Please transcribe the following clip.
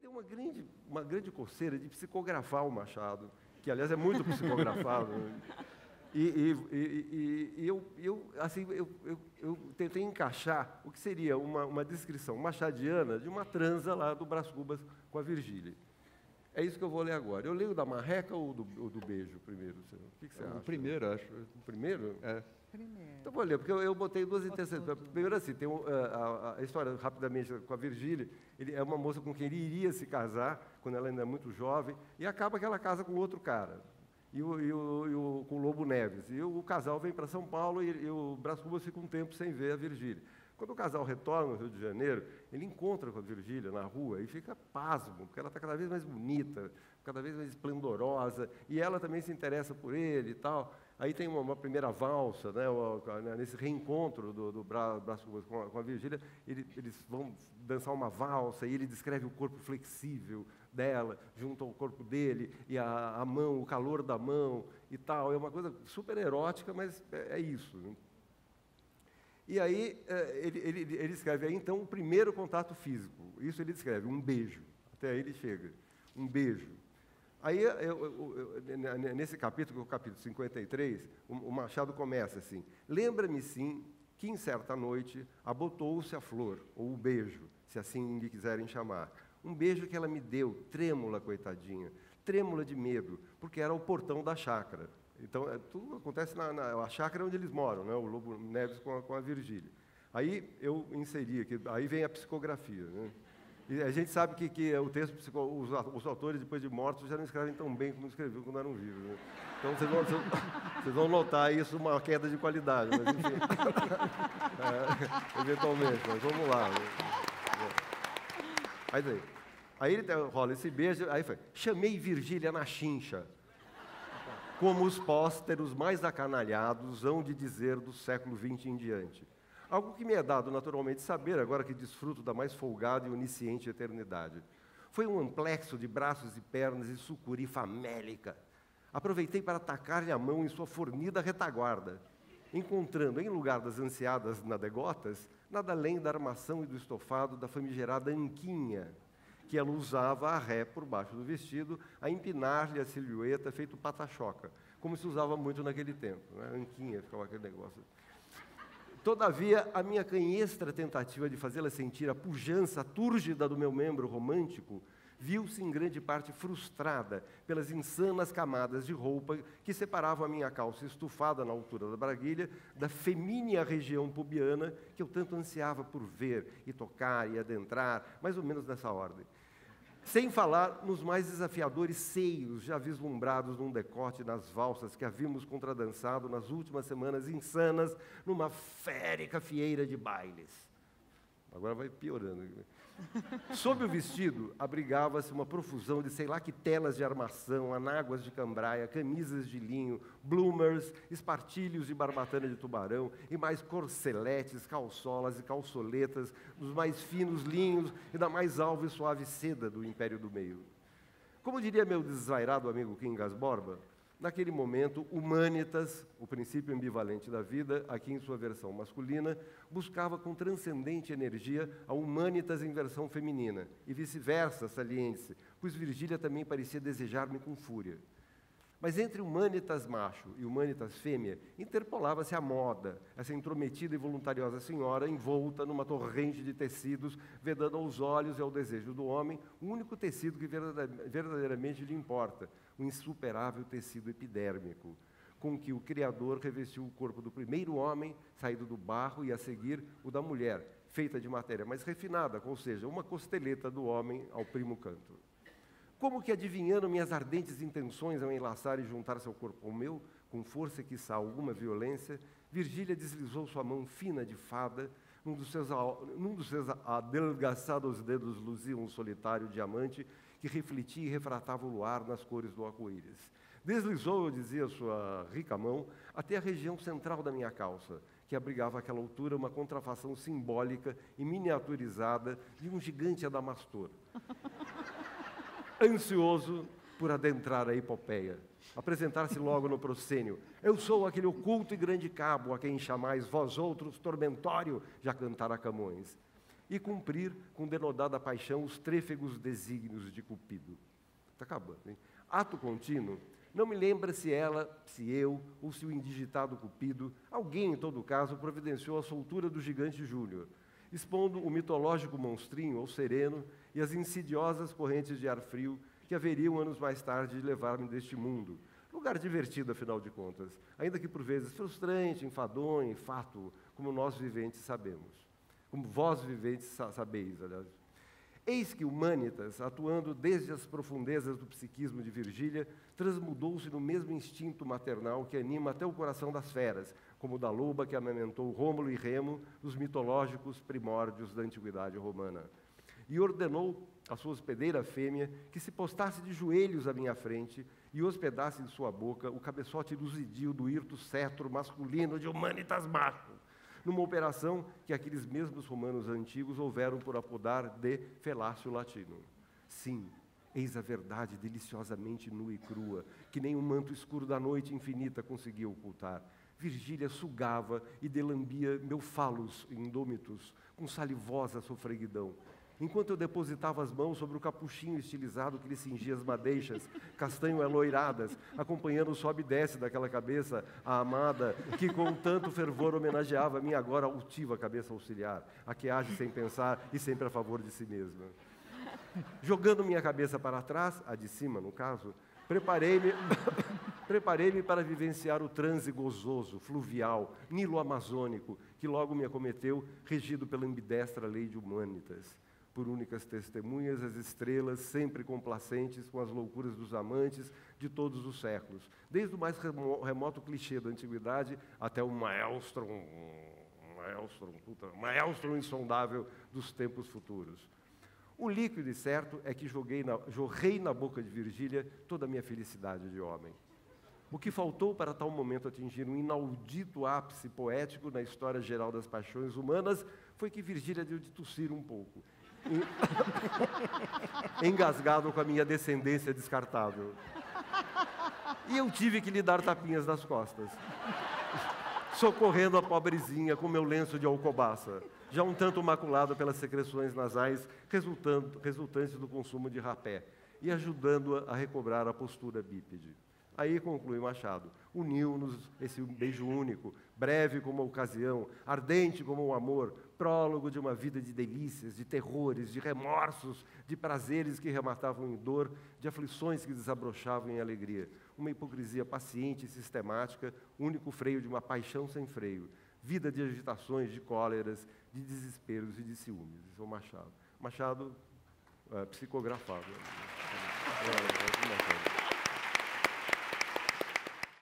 tenho uma grande coceira de psicografar o Machado, que, aliás, é muito psicografado. Eu tentei encaixar o que seria uma descrição machadiana de uma transa lá do Brás Cubas com a Virgília. É isso que eu vou ler agora. Eu leio da marreca ou do beijo primeiro? O que você acha? O primeiro, acho. O primeiro? É. Primeiro. Então vou ler, porque eu botei duas interessantes. Primeiro assim, tem a história, rapidamente, com a Virgília. Ele é uma moça com quem ele iria se casar, quando ela ainda é muito jovem, e acaba que ela casa com outro cara, com o Lobo Neves. E o casal vem para São Paulo e o Brás Cubas fica um tempo sem ver a Virgília. Quando o casal retorna ao Rio de Janeiro, ele encontra com a Virgília na rua e fica pasmo, porque ela está cada vez mais bonita, cada vez mais esplendorosa, e ela também se interessa por ele e tal. Aí tem uma primeira valsa, né, nesse reencontro do Brás Cubas com a Virgília, eles vão dançar uma valsa, e ele descreve o corpo flexível dela, junto ao corpo dele, e a mão, o calor da mão e tal. É uma coisa super erótica, mas é isso, né? E aí ele escreve aí, então, o primeiro contato físico. Isso ele descreve, um beijo. Até aí ele chega, um beijo. Aí, nesse capítulo, o capítulo 53, o Machado começa assim: lembra-me, sim, que em certa noite abotou-se a flor, ou o beijo, se assim lhe quiserem chamar. Um beijo que ela me deu, trêmula, coitadinha, trêmula de medo, porque era o portão da chácara. Então, tudo acontece na chácara onde eles moram, né? O Lobo Neves com a Virgília. Aí eu inseri aqui, aí vem a psicografia, né? E a gente sabe que o texto, os autores, depois de mortos, já não escrevem tão bem como escreviam quando eram vivos, né? Então, vocês vão notar isso, uma queda de qualidade, mas enfim, eventualmente, mas vamos lá. Né? Aí ele rola esse beijo, aí foi: chamei Virgília na chincha, como os pósteros mais acanalhados hão de dizer do século XX em diante. Algo que me é dado naturalmente saber, agora que desfruto da mais folgada e onisciente eternidade. Foi um amplexo de braços e pernas e sucuri famélica. Aproveitei para atacar-lhe a mão em sua fornida retaguarda, encontrando, em lugar das ansiadas nadegotas, nada além da armação e do estofado da famigerada anquinha, que ela usava a ré por baixo do vestido, a empinar-lhe a silhueta feito patachoca, como se usava muito naquele tempo, né? Anquinha, ficava aquele negócio. Todavia, a minha canhestra tentativa de fazê-la sentir a pujança túrgida do meu membro romântico viu-se em grande parte frustrada pelas insanas camadas de roupa que separavam a minha calça estufada na altura da braguilha da femínea região pubiana que eu tanto ansiava por ver e tocar e adentrar, mais ou menos nessa ordem. Sem falar nos mais desafiadores seios já vislumbrados num decote nas valsas que havíamos contradançado nas últimas semanas insanas numa férica fieira de bailes. Agora vai piorando. Sob o vestido, abrigava-se uma profusão de sei lá que telas de armação, anáguas de cambraia, camisas de linho, bloomers, espartilhos de barbatana de tubarão e mais corseletes, calçolas e calçoletas dos mais finos linhos e da mais alva e suave seda do Império do Meio. Como diria meu desvairado amigo Quincas Borba, naquele momento, Humanitas, o princípio ambivalente da vida, aqui em sua versão masculina, buscava com transcendente energia a Humanitas em versão feminina, e vice-versa, saliente-se, pois Virgília também parecia desejar-me com fúria. Mas entre Humanitas macho e Humanitas fêmea, interpolava-se a moda, essa intrometida e voluntariosa senhora envolta numa torrente de tecidos, vedando aos olhos e ao desejo do homem o único tecido que verdadeiramente lhe importa, o insuperável tecido epidérmico, com que o Criador revestiu o corpo do primeiro homem, saído do barro, e a seguir o da mulher, feita de matéria mais refinada, ou seja, uma costeleta do homem ao primo canto. Como que adivinhando minhas ardentes intenções ao enlaçar e juntar seu corpo ao meu, com força e quiçá alguma violência, Virgília deslizou sua mão fina de fada, num dos seus adelgaçados dedos luzia um solitário diamante que refletia e refratava o luar nas cores do arco-íris. Deslizou, eu dizia, sua rica mão, até a região central da minha calça, que abrigava àquela altura uma contrafação simbólica e miniaturizada de um gigante adamastor. Ansioso por adentrar a epopeia, apresentar-se logo no proscênio. Eu sou aquele oculto e grande cabo a quem chamais vós outros tormentório, já cantara Camões. e cumprir com denodada paixão os trêfegos desígnios de Cupido. Está acabando, hein? Ato contínuo, não me lembra se ela, se eu, ou se o indigitado Cupido, alguém, em todo caso, providenciou a soltura do gigante Júnior, expondo o mitológico monstrinho ao sereno e as insidiosas correntes de ar frio que haveriam anos mais tarde de levar-me deste mundo. Lugar divertido, afinal de contas, ainda que por vezes frustrante, enfadonho, fato, como nós viventes sabemos. Como vós viventes sabeis, aliás. Eis que Humanitas, atuando desde as profundezas do psiquismo de Virgília, transmudou-se no mesmo instinto maternal que anima até o coração das feras, como o da loba que amamentou Rômulo e Remo nos mitológicos primórdios da antiguidade romana. E ordenou à sua hospedeira fêmea que se postasse de joelhos à minha frente e hospedasse em sua boca o cabeçote luzidio do hirto cetro masculino de Humanitas macho, numa operação que aqueles mesmos romanos antigos houveram por apodar de felácio latino. Sim, eis a verdade deliciosamente nua e crua, que nem o manto escuro da noite infinita conseguia ocultar. Virgília sugava e delambia meu falos indômitos com salivosa sofreguidão, enquanto eu depositava as mãos sobre o capuchinho estilizado que lhe cingia as madeixas, castanho aloiradas, acompanhando o sobe e desce daquela cabeça, a amada, que com tanto fervor homenageava a minha agora altiva cabeça auxiliar, a que age sem pensar e sempre a favor de si mesma. Jogando minha cabeça para trás, a de cima, no caso, preparei-me para vivenciar o transe gozoso, fluvial, nilo-amazônico, que logo me acometeu, regido pela ambidestra lei de Humanitas. Por únicas testemunhas, as estrelas, sempre complacentes com as loucuras dos amantes de todos os séculos, desde o mais remoto clichê da antiguidade até o maelstrom insondável dos tempos futuros. O líquido certo é que jorrei na boca de Virgília toda a minha felicidade de homem. O que faltou para tal momento atingir um inaudito ápice poético na história geral das paixões humanas foi que Virgília deu de tossir um pouco, engasgado com a minha descendência descartável. E eu tive que lhe dar tapinhas nas costas, socorrendo a pobrezinha com meu lenço de alcobaça, já um tanto maculado pelas secreções nasais resultantes do consumo de rapé, e ajudando-a a recobrar a postura bípede. Aí, conclui Machado, uniu-nos esse beijo único, breve como a ocasião, ardente como o amor, prólogo de uma vida de delícias, de terrores, de remorsos, de prazeres que rematavam em dor, de aflições que desabrochavam em alegria. Uma hipocrisia paciente e sistemática, único freio de uma paixão sem freio. Vida de agitações, de cóleras, de desesperos e de ciúmes. Isso é o Machado. Machado, psicografado.